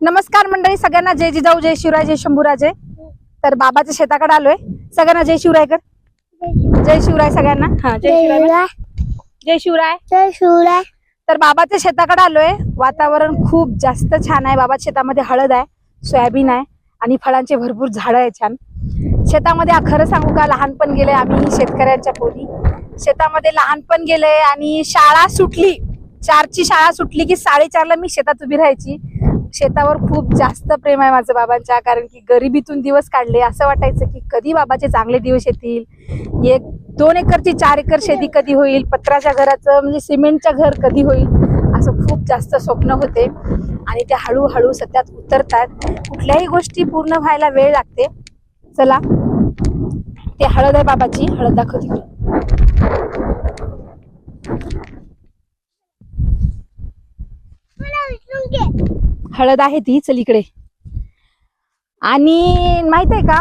नमस्कार मंडळी, सगळ्यांना जय जिजाऊ, जय शिवराय, जय शंभूराजे. तर बाबाच्या शेताकडे आलोय. सगळ्यांना जय शिवराय कर. जय शिवराय सगळ्यांना. हा, जय शिवराय. जय शिवराय. जय शिवराय. तर बाबाच्या शेताकडे आलोय. वातावरण खूप जास्त छान आहे. बाबाच्या शेतामध्ये हळद आहे, सोयाबीन आहे आणि फळांचे भरपूर झाडं आहे छान. शेतामध्ये खरं सांगू का, लहानपण गेले. आम्ही शेतकऱ्यांच्या पोरी शेतामध्ये लहानपण गेले आणि शाळा सुटली, 4ची शाळा सुटली की 4:30ला मी शेतात उभी राहायची. शेतावर खूप जास्त प्रेम आहे माझं बाबांच्या, कारण की गरिबीतून दिवस काढले. असं वाटायचं की कधी बाबाचे चांगले दिवस येतील. 1-2 एकरची 4 एकर शेती कधी होईल, पत्राच्या घराचं म्हणजे सिमेंटचं घर कधी होईल, असं खूप जास्त स्वप्न होते. आणि ते हळूहळू सत्यात उतरतात. कुठल्याही गोष्टी पूर्ण व्हायला वेळ लागते. चला, ते हळद आहे बाबाची, हळद दाखवते. हळद आहे ती, चल इकडे. आणि माहित आहे का,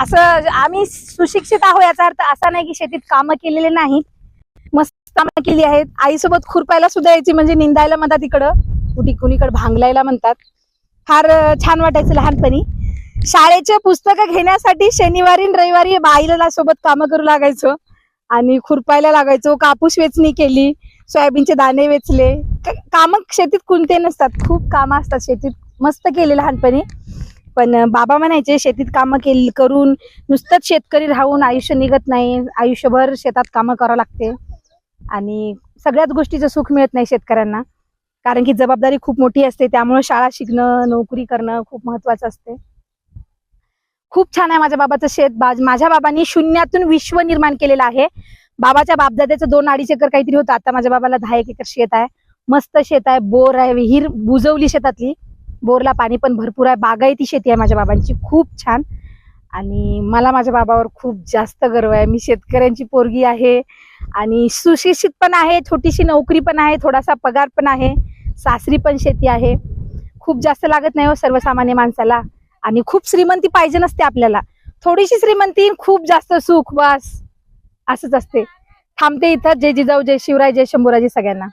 असं आम्ही सुशिक्षित आहोत याचा अर्थ असा नाही की शेतीत कामं केलेले नाहीत. मस्त कामं केली आहेत. आईसोबत खुरपायला सुद्धा यायची, म्हणजे निंदायला म्हणतात इकडं, कुणीकडे भांगलायला म्हणतात. फार छान वाटायचं लहानपणी. शाळेचे पुस्तकं घेण्यासाठी शनिवारी रविवारी बाईला सोबत कामं करू लागायचो आणि खुरपायला लागायचो. कापूस वेचणी केली, सोयाबीनचे दाणे वेचले. कामं शेतीत कोणते नसतात, खूप कामं असतात शेतीत. मस्त केले लहानपणी. पण बाबा म्हणायचे शेतीत कामं करून नुसतंच शेतकरी राहून आयुष्य निघत नाही, आयुष्यभर शेतात कामं करावं लागते आणि सगळ्याच गोष्टीचं सुख मिळत नाही शेतकऱ्यांना, कारण की जबाबदारी खूप मोठी असते. त्यामुळे शाळा शिकणं, नोकरी करणं खूप महत्वाचं असते. खूप छान आहे माझ्या बाबाचं शेत. माझ्या बाबांनी शून्यातून विश्व निर्माण केलेलं आहे. बाबाच्या बापदाद्याचं 2-2.5 एकर काहीतरी होतं. आता माझ्या बाबाला 10 एकर शेत आहे. मस्त शेत आहे. बोर आहे, विहीर बुजवली शेतातली, बोरला पाणी पण भरपूर आहे. बागायती शेती आहे माझ्या बाबांची, खूप छान. आणि मला माझ्या बाबावर खूप जास्त गर्व आहे. मी शेतकऱ्यांची पोरगी आहे आणि सुशिक्षित पण आहे, छोटीशी नोकरी पण आहे, थोडासा पगार पण आहे, सासरी पण शेती आहे. खूप जास्त लागत नाही हो सर्वसामान्य माणसाला. आणि खूप श्रीमंती पाहिजे नसते आपल्याला, थोडीशी श्रीमंती, खूप जास्त सुख, बस असंच असते. थांबते इथं. जय जिजाऊ, जय शिवराय, जय शंभूराजे सगळ्यांना.